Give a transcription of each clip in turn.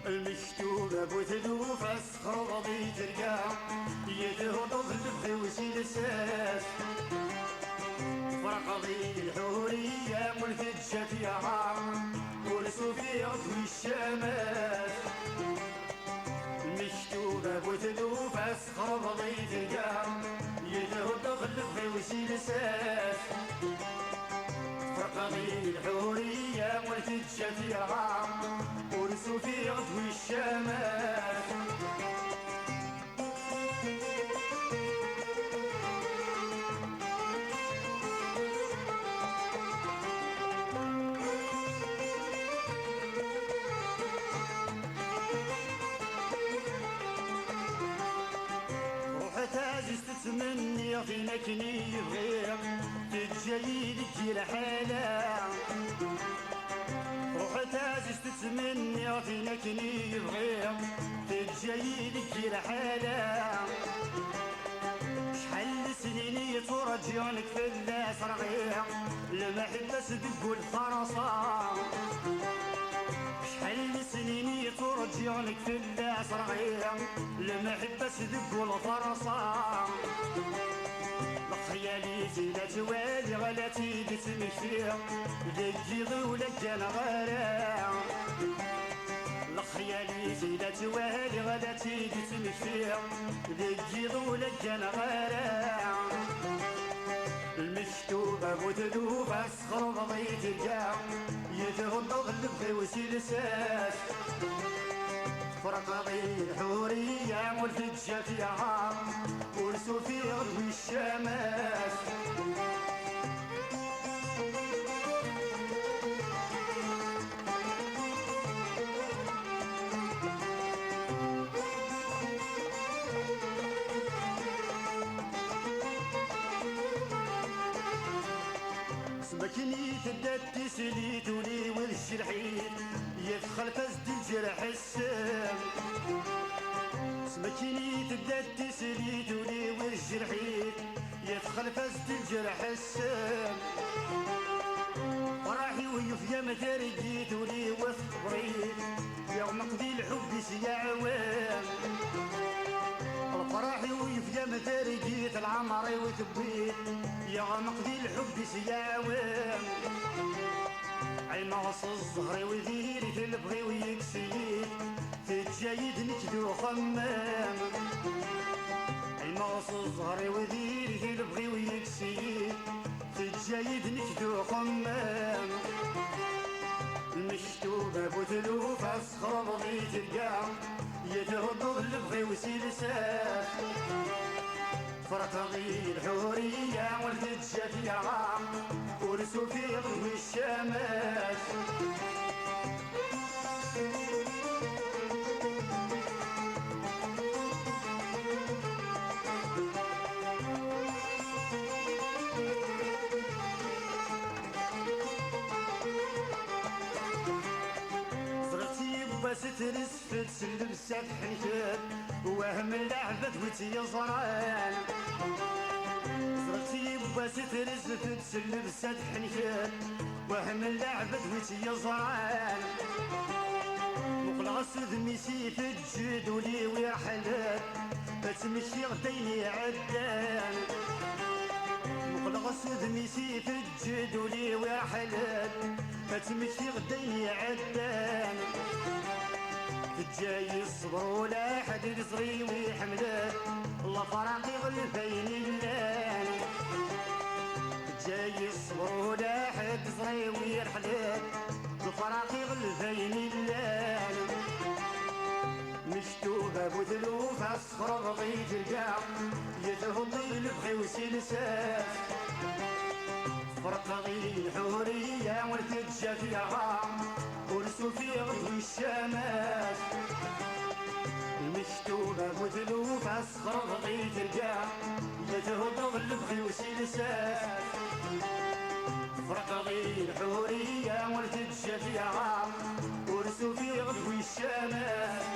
المكتوبة بوثلو فاسخر وضي ترقى يده ضغل وسي لساس فرق ضي الحورية ملفت شفيعة ورسو في عضو الشمال المكتوبة بوثلو فاسخر وضي ترقى يده ضغل وسي لساس فرق ضي الحورية ملفت شفيعة ورسو في عضو الشمال روحت عجز تتمني فينك نيغير تتجيدك الحالة روحت عجز تتمني فينك نيغير تتجيدك الحالة شحال سنيني ترجعلك في الناس رغير المحبة صدق الفرصة شحال سنيني ترجعلك في الناس رغير المحبة صدق الفرصة خيالي زينة توالي غلا تيدي تمشي ذكي ضولك كان غارع خيالي زينة توالي غلا تيدي تمشي ذكي ضولك كان غارع المكتوبة بوثلوف اسخر وضيت الكاع يتغض البغي وسيل ساس فرق ضي الحورية ملفت شفيعة ورسو في عضو الشماس سمكني تدات تسليت ولي والشرحيت يدخل فزد الجرح السام سمكني تدات تسليت ولي والشرحيت يدخل فزد الجرح السام فرحي ويف يا مترقيت ولي وصبريت يوم قضي الحب سيا عوام فرحي ويف يا مترقيت العمري وثبيت يا مقضي الحب سيا عوام عيماص الزهري وذيري تلبغي ويكسيت تتجايد نكدو خمام عيماص الزهري وذيري تلبغي ويكسيت تتجايد نكدو خمام المكتوبة بوثلوف اسخر بغي تلقى يتهضض البغي وسيل ساس فرق ضي الحورية ولدت شفيعة ورسو في عضو الشماس بس ترسفت سلم السفح نكت وهم اللعبة وتي زران زرتي بس ترسفت سلم السفح نكت وهم اللعبة وتي زران مقلص ذميسي في الجد ولي ويرحلت بتمشي غديني عدان مقلص ذميسي في الجد ولي ويرحلت بتمشي غديني عدان جاي الصبر ولا حد يصغي ويحمله الله فراقي غلفين الليل جاي الصبر ولا حد يصغي ويرحله الفراقي غلفين الليل مكتوبة بوثلوف اسخر بغيت القاع يتهضي البغي وسي لساس فرق غي حورية والتجا فيها ورسو في غدو الشماس المشتوبة مذلوفة صخر غي ترجع يتهضغ البغي وسلساس فرق غي الحورية والتجا فيها ورسو في غدو الشماس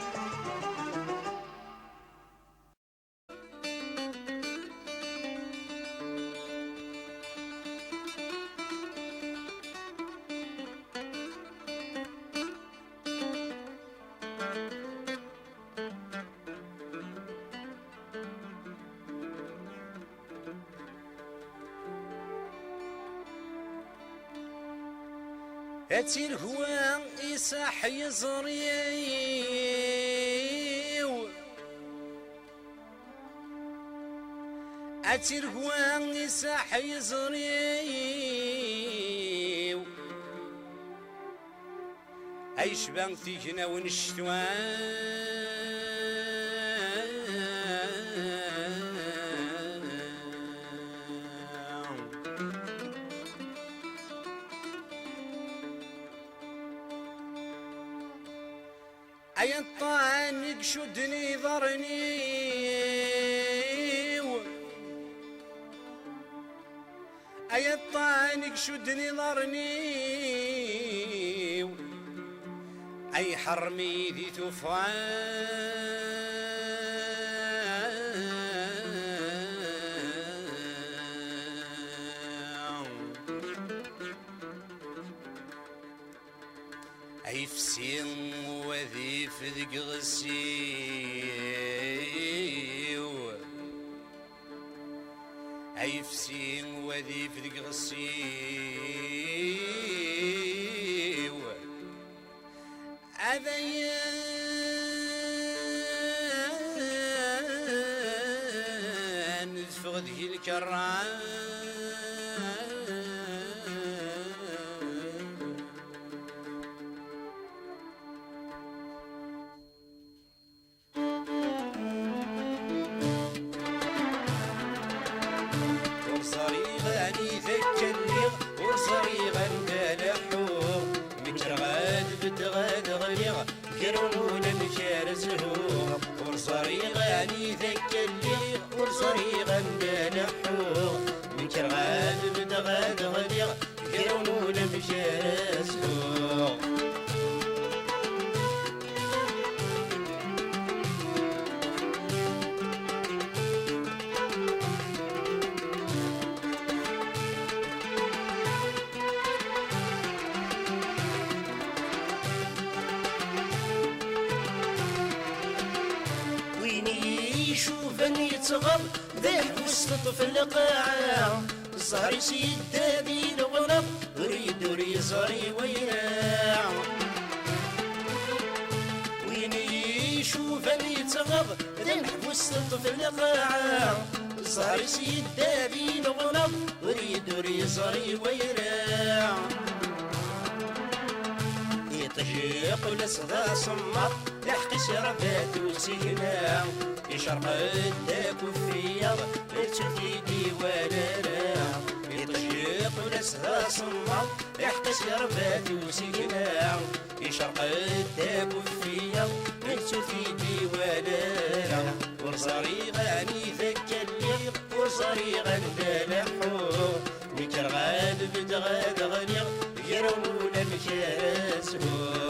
أتي الهوى يصح يزريو أتي الهوى يصح يزريو أي شبان تيجنا ونشتوان أي الطعن شدني ضرني أي الطعن شدني ضرني أي حرمي ذي تفعل أي فسين وذي فذق غسيو أي فسين وذي فذق غسيو أذيان فغذي الكران وصريغا دلحو مترغاد بتغاد غليغ كرون مشار زهور وصريغا ذاك الليغ وصريغا دلحو مترغاد بتغاد غليغ كرون مشار زهور يشوفني يتغض ذاك وسط في القاعة الزهر يسيد ذي الغرب ريد صاري وياع وين يشوفني يتغض ذاك وسط في القاعة الزهر يسيد ذي الغرب ريد صاري وياع يطشيق لصدا صمت لحق شربات وسينا يشرق الداك وفيض لتفيدي ولا لا يطشيق لصدا صمت لحق شربات وسينا يشرق الداك وفيض لتفيدي ولا لا ورصريغاني ذاك الليغ ورصريغان دلحو مترغاد بدغاد غنيغ يرون مشاسوغ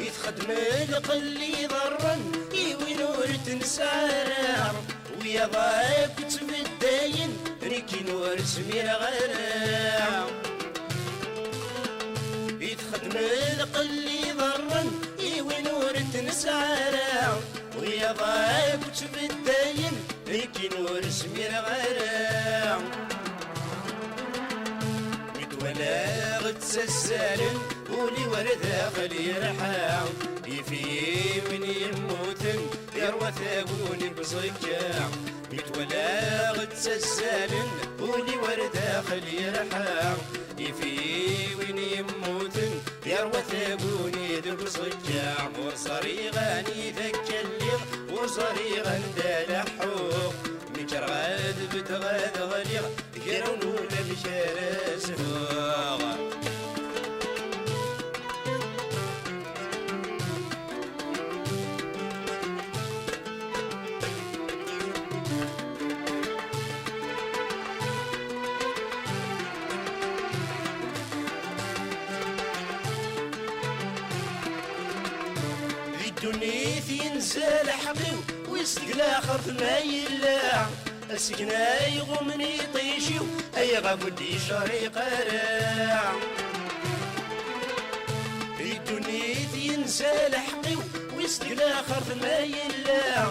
يتخدم القلي ضرا يوي نور تنسار ويا ضايق تبداين ريكي نور سمير غرام يتخدم القلي ضرا يوي نور تنسار ويا ضايق تبداين ريكي نور سمير غرام ولا غتسسالن ولي ورد خلي يرحم يفي من يموتن يا يروى ثاقوني بزكا يتولى غد سسالن ولي ورد داخل يرحى يفي وين يموتن يروى ثاقوني بزكا ورصريغاني ذاك اللي ورصريغان دالحو مكرغاد بتغاد غليغ يرونو لبشار سفوغ الدنيث ينزل حقيو ويسق الاخر ما يلا السكنة يغمني طيشيو اي غابودي شريق راع الدنيث ينزل حقيو ويسق الاخر ما يلا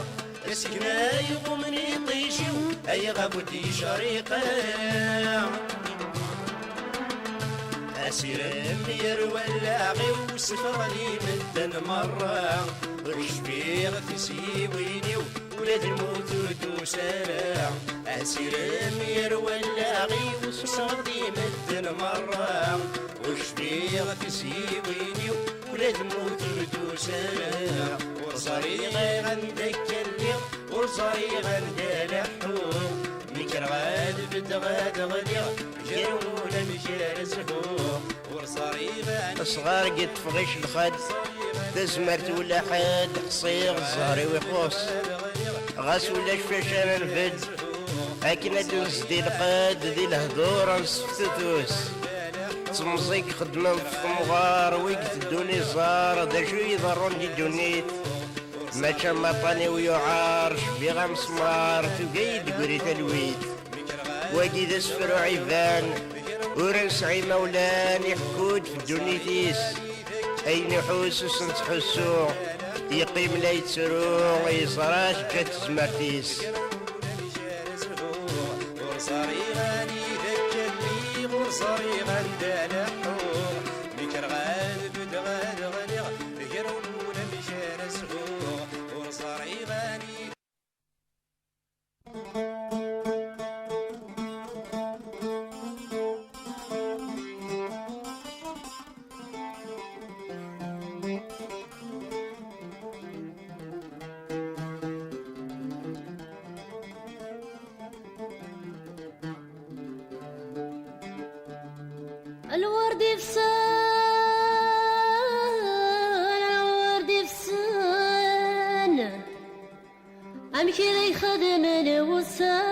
السكنة يغمني طيشيو اي غابودي شريق راع أسير يروى اللاغي وسفر لي مدن مرة وشبيغ تسيويني ولاد الموت وتسارع أسير يروى اللاغي وسفر لي مدن مرة وشبيغ تسيويني ولاد الموت وتسارع ورصريغ عندك اللي ورصريغ عندالحو مكرغاد بدغاد غديغ جاونا مجال زهور ورصريغ صغار قد فغيش الخد تزمرت ولا حد قصير الزهري ويخوص غاس ولا شفاشانا نفد هاكنا دونس دي القاد دي الهدور نصفتوس تمزيك خدمة في مغار ويقت الدوني زار دا شو يضرون دي دونيت ما كان مطاني ويعار شبيغا مسمار تقيد قريت الويت واقي ذا سفر عيفان ورنسعي مولان يحكود في الدونيتيس اين يحوس وسنت حسو يقيم لا يتسرو يصراش جات زمرتيس ورصريغاني ذكرني ورصريغان دالحو مكرغان بدغاد غليغ يرون مشار زهور ورصريغاني الورد يفسان الورد يفسان أمشي لي خدم الوسان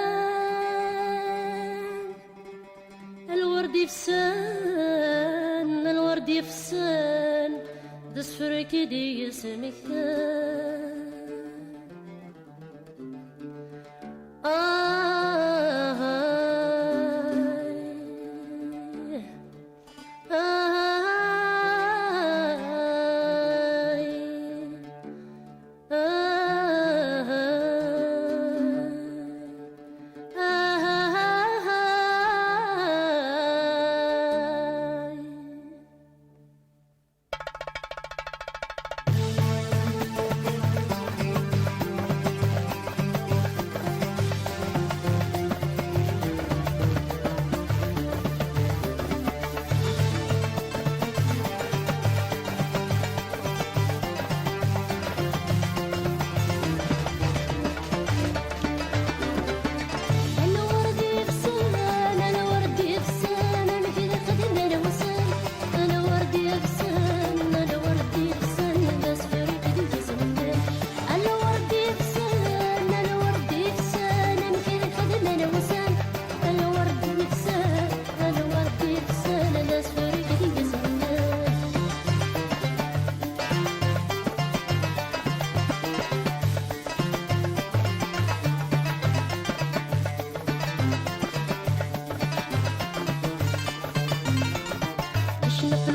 الورد يفسان الورد يفسان دسفر كدي يسمك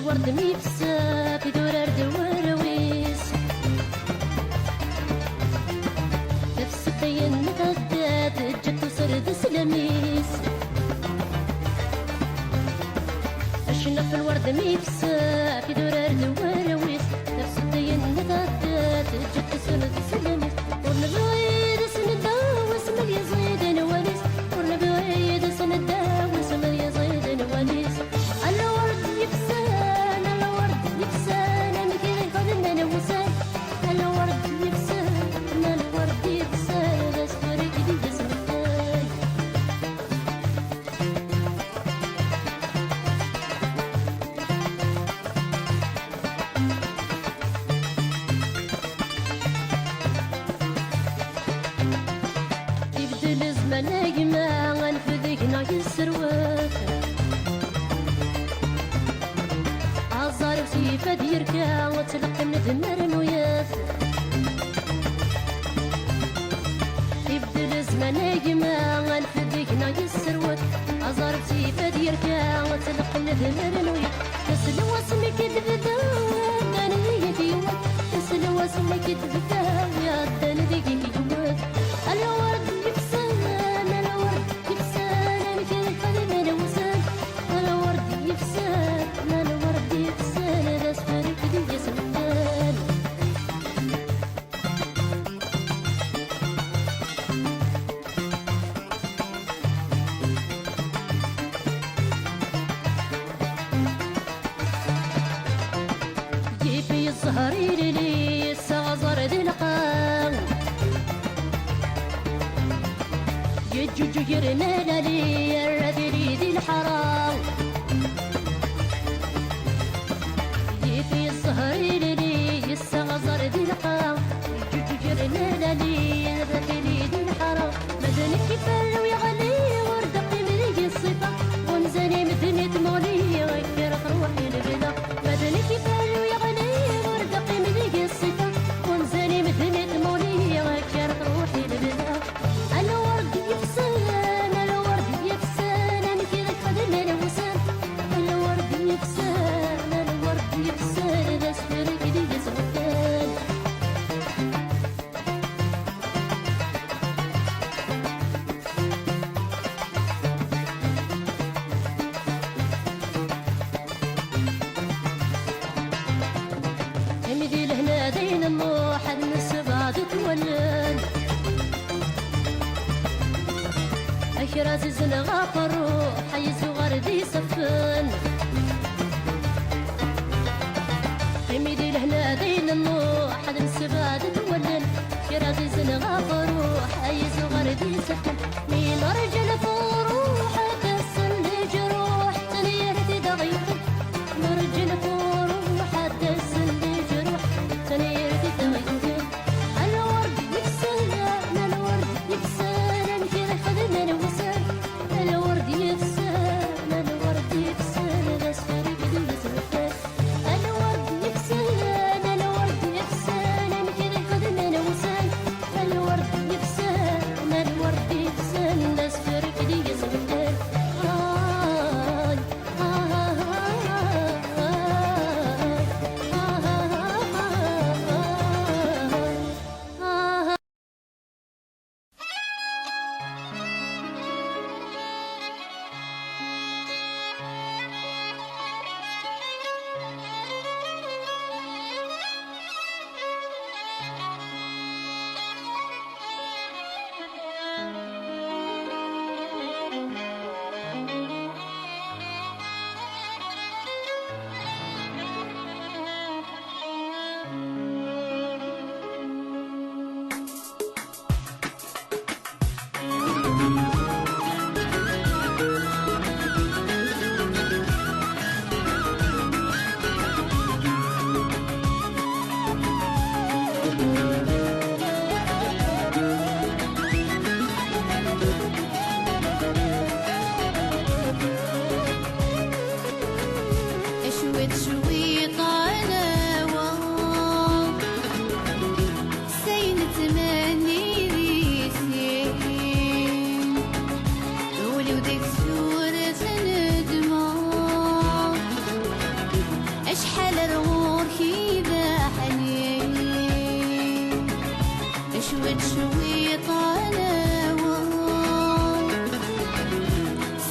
الورد ميفسا في دورار دوارويس نفس الدين متغدات جت وسرد سلاميس الشنف الورد ميفسا في دورار دوارويس نفس الدين متغدات جت وسرد سلاميس يسروت عزار وسيفة ديركا وتلقى من دمر نوياث يبدل الزمان يما غنفديكنا يسروت عزار وسيفة ديركا وتلقى من دمر نوياث تسلوى سمك تبدا داني يديوت تسلوى سمك تبدا يا داني يديوت الورد يفسان الورد يفسان انا كذا قدم انا وسان الورد يفسان الورد يفسان هذا سفرك دي يسمدان جيبي الزهري لي السغزر ذي القاو يجوجو يرنا لي الرذيل ذي الحرام يفي الزهري لي السغزر ذي القاو يجوجو يرنا لي الرذيل ذي الحرام مدني كفر ويغلي ورد قيمي الصفة ونزاني مدني تمولي غير روحي البلا مدني كفر ويغلي ورد قيمي الصفة ونزاني مدني تمولي غير روحي البلا الورد يفسان الورد يفسان انا كذا قدم انا وسان الورد يفسان الورد يفسان هذا سفرك دي يسمدان امدي لهنا دين النوح من السبعة تولن أشراز الزنغة الروح حيز غردي سفن حميدي لهنا دين النوح حد السباد تولن شراز الزنغة الروح حيز غردي سفن مين رجل فروح تسل جروح تنيرتي دغيتك مرجل فروح تسل جروح تنيرتي دغيتك الورد يفسان الورد يفسان كذا خدم انا وسان الورد يفسان الورد يفسان هذا سفرك دي يسمدان الورد يفسان الورد يفسان كذا خدم انا وسان الورد يفسان الورد يفسان هذا سفرك دي يسمدان شويت شويت على وام سين تماني ريسين ولي وديك صورة ندمة اشحال روح كذا حنين شويت شويت على وام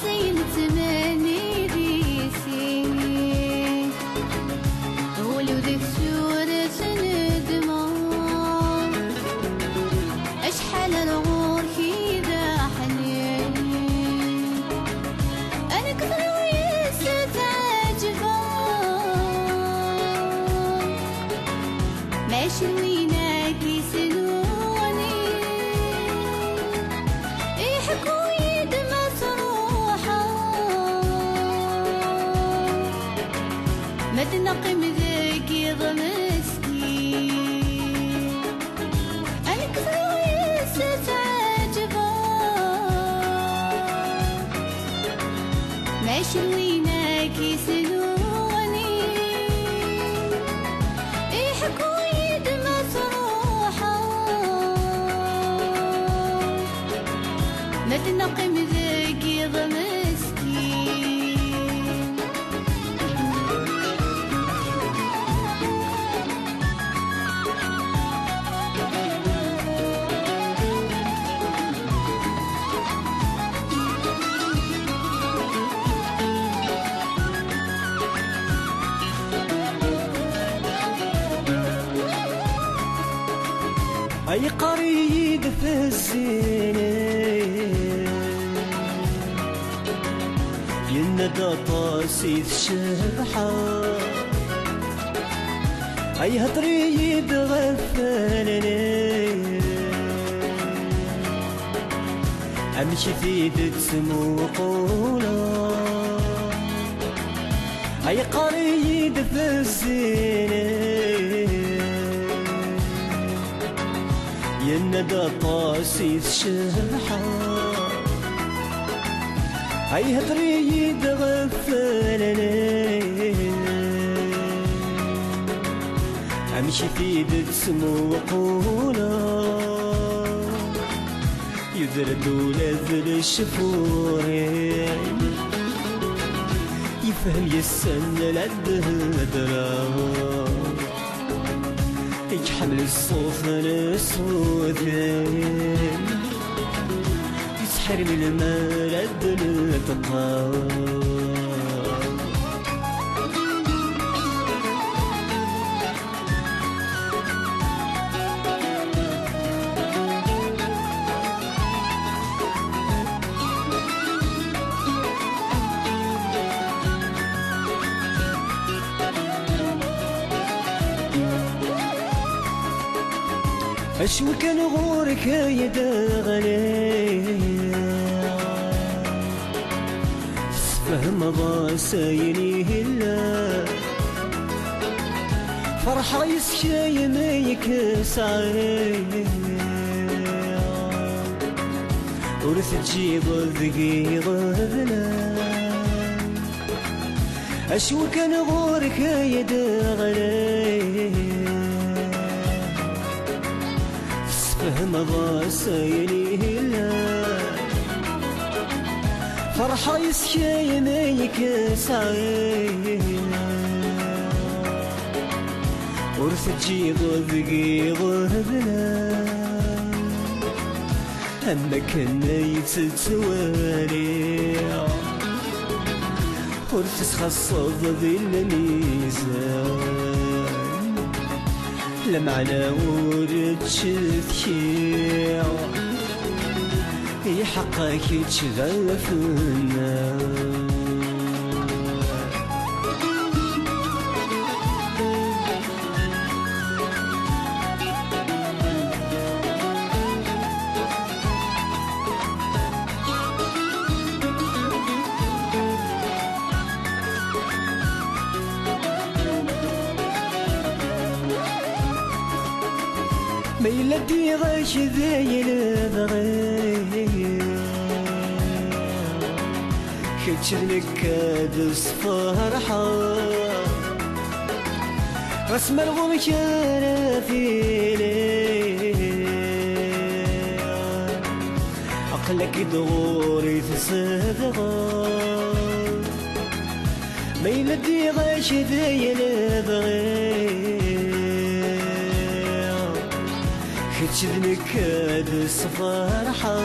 سين تماني ريسين ولي وديك صورة ندمة اشحال روح كذا حنين انا كثر ويست عجبة ماشي وينك يسلوني ما تنقم ذاك مسكين. أي قريد في الزين يندى طاسي الشبحة، أي هطريد غفلني أمشي في دتسمو قولا. أي قريد في الزين يندى طاسي الشبحة، أي هتريد غفلني أمشي في دسمو وقولا. يدرد ولذل الشفورين يفهم يسن للدهدرا، يحمل الصوف من السوثين يسحر من المرد التقى. أشو كان غورك يا دغلي فهم ضاسيني هلا فرحة يسكي ميك سعي ورث تجيب الدقيق بلا. أشو كان غورك يا دغلي فهم ضاسيني هلا فرحة يسكي ميك سعي ورث تجيب الدقيق بلا. أما كنا يتسوالي ورث تخصص ذي الميزان لمعنا ورد شذكي يحقك يتشغفنا. ما يلدي غاش ذايل بغي كتشلك كادس فرحة رسم الغم شرفي عقلك دغوري في صدغة. ما يلدي غاش ذايل بغي كتشذنك كادس فرحة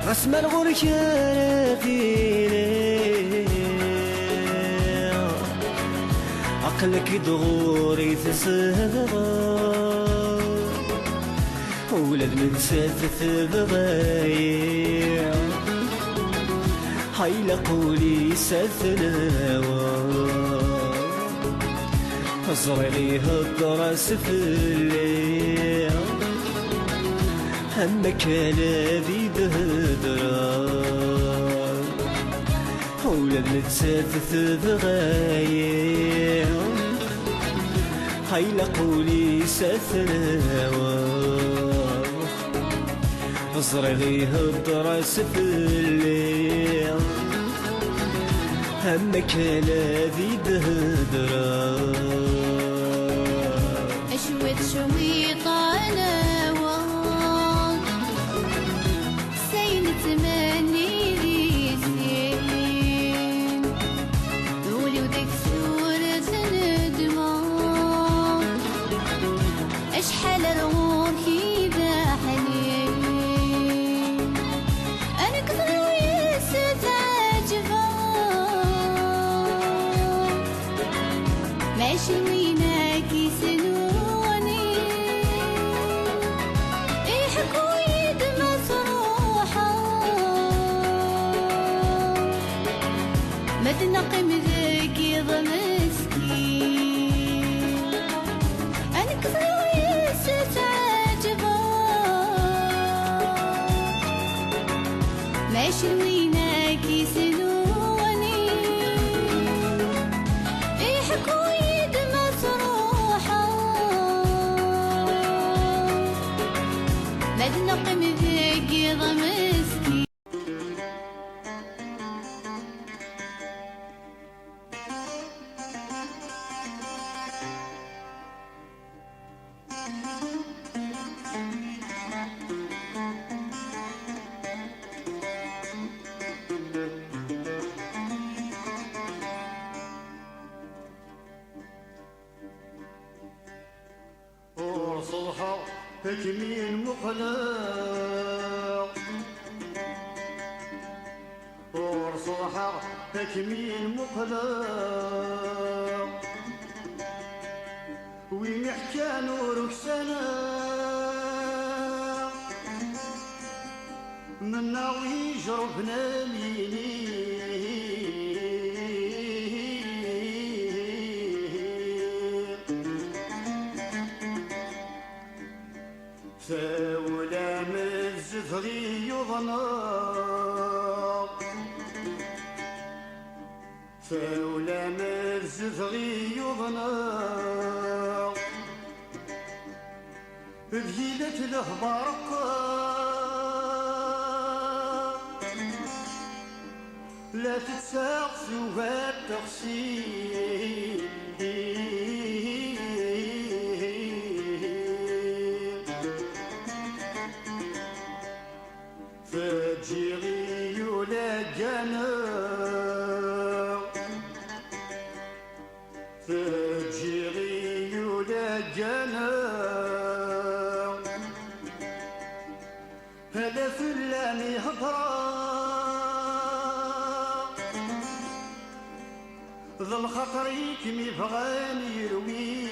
رسم الغور شرفي عقلك دغوري تصغى ولد من ساتث بغايع هاي لقولي ساتناوى صريغي هالدرس في الليل همك الذي دهدرا ولد نتساتث بغايع هاي لقولي ساتناوى صريغي هالدرس في الليل همك الذي دهدرا. أشوت شويط على وال شميناك يسلوني يحكوا يد مسروحة مد نقم ذيك ضمسكي وصلها تكمين مقلق ورصلها تكمين مقلق وين يحكى نورك سنة منا ويجربنا ليني فولا مزفغي يظنر فولا مزفغي يظنر بهيلة الهبارق لا تتساق سوى التغسيل فجيغي ولا جنر فجيغي ولا جنر هذا فلاني هضرة ظل خطري كمي بغاني يروي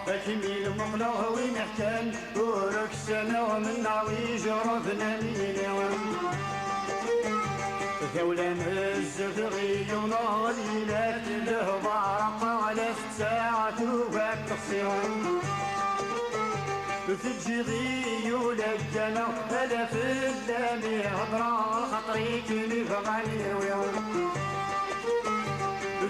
تكميل مقلوه وين احكام ورك سنة ومن عوي جرفنا مين ثولا الزفغي ونغلي لك له بارق على ساعة وباك تقصيرون في الجغي ولجنا هلا في اللامي هضرا خطري كني فغاني ويوم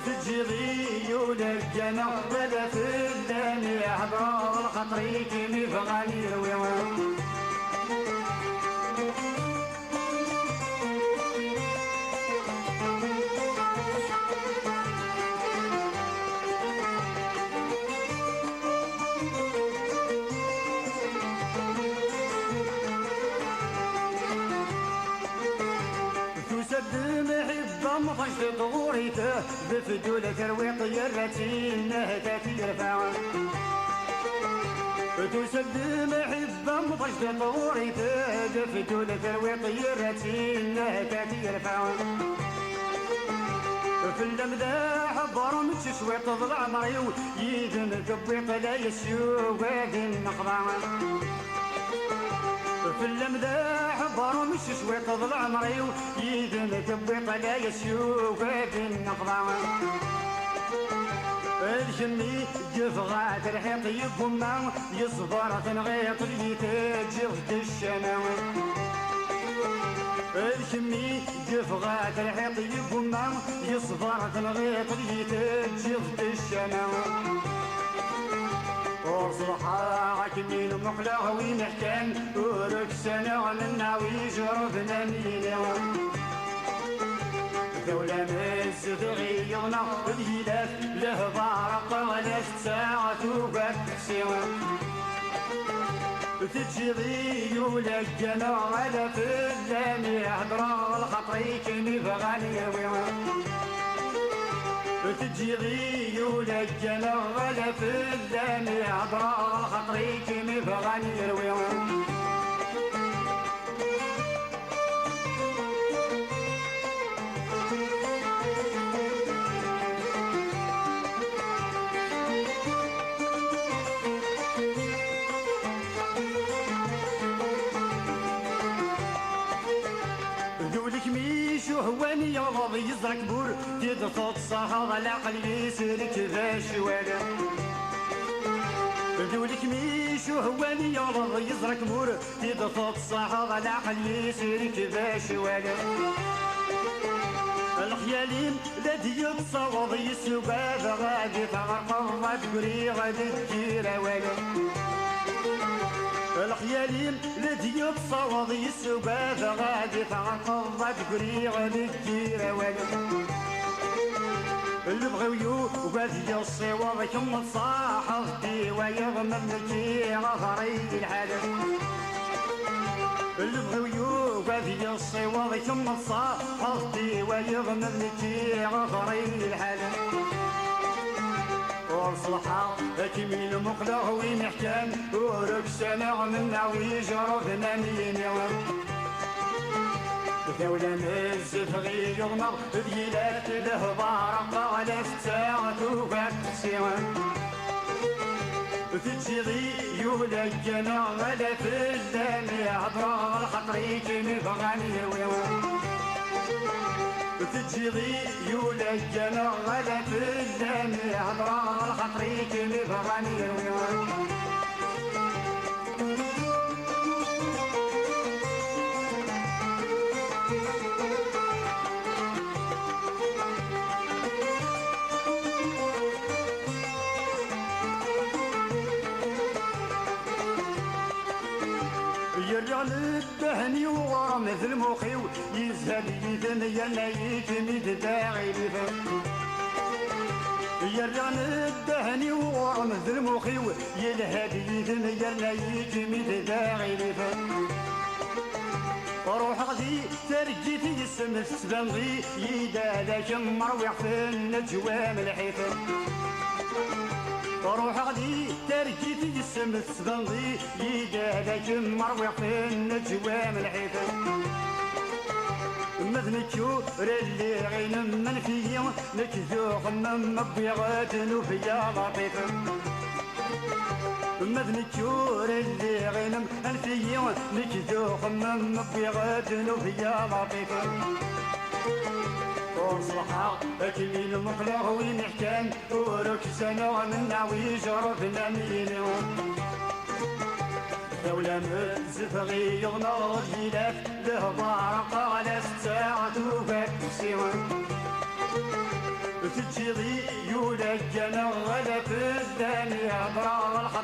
في الجغي ولجنا هلا في اللامي هضرا خطري كني فغاني ويوم مخش ضغوريته بفدولة ترويق يرتي النهتة يرفع تسد محبة مخش ضغوريته بفدولة ترويق يرتي النهتة يرفع في اللمذاح برمج شويط ضلع مريو يدن كبيط لا يسيو وادي النقضة في اللمذاح برمش شوي تضل عمري يدن كبيط لا يسيو وادي النقضة الجمي جفغات الحيط يقوم يصبر تنغيط يتاجي غد الشناوي الجمي جفغات الحيط يقوم يصبر تنغيط يتاجي غد الشناوي ورصلحا عكمين مقلع وين حكام ورك سنة منا ويجربنا مينا دولة مزدغي يغنى ديلات له بارق ولا ساعة وقت سوى تجري ولا الجنى ولا في اللام يهدرى الخطري كني بغاني ويوم تجري ولا الجنى ولا في اللام يهدرى الخطري كني بغاني ويوم ذولك ميش وهواني يغض يزرك بور تدفط صهر العقل يسلك ذا شوالا ذولك ميش وهواني يغض يزرك بور تدفط صهر العقل يسلك ذا شوالا الخيالين لدي يتصوض يسوق هذا غادي تغرقض تقري غادي تجير والا الخيالين لدي يتصوض يسوق هذا غادي تعقض تقري غادي تجير والا اللي بغيو وغادي يصيوض كم تصاحب دي ويغمض لكي غفري الحالة اللي بغيو غادي يصيوض كم تصاحب دي ويغمض لكي غفري الحالة والصلحة كمين مقلع وين حكان ورك سنع من نعوي جرفنا مين دولة مزف غي يغمض ديلات له بارق على ساعة وقت سوى تجري يولا الجنى ولا في اللام يعبر الخطري كمي بغاني ويوم تجري يولا الجنى ولا في اللام يعبر الخطري كمي بغاني ويوم يرجع للدهني وغرام مثل مخيو يزهد يدن ينايك ميد داعي لفن يرجع للدهني وغرام مثل مخيو يلهد يدن ينايك ميد داعي لفن روح غدي ترجيتي السم تسبنغي يدالك مروح في النجوام الحيفن روح غدي ترجيتي السم تسبنغي يدالك مروح في النجوام الحيفن مذنكو رلي غين من فيا نكذو خمم مبيغات نوفيا لطيفا مذنكو رلي غين من فيا نكذو خمم مبيغات نوفيا لطيفا وصلحا أكمل مقلع وين حكان ورك سنة من نعوي جرفنا مينهم دولة مزفغي يغنى جيلات له بارق على ساعة وفات سوى تجري يولا الجنى غلا في الدنيا برا الخطر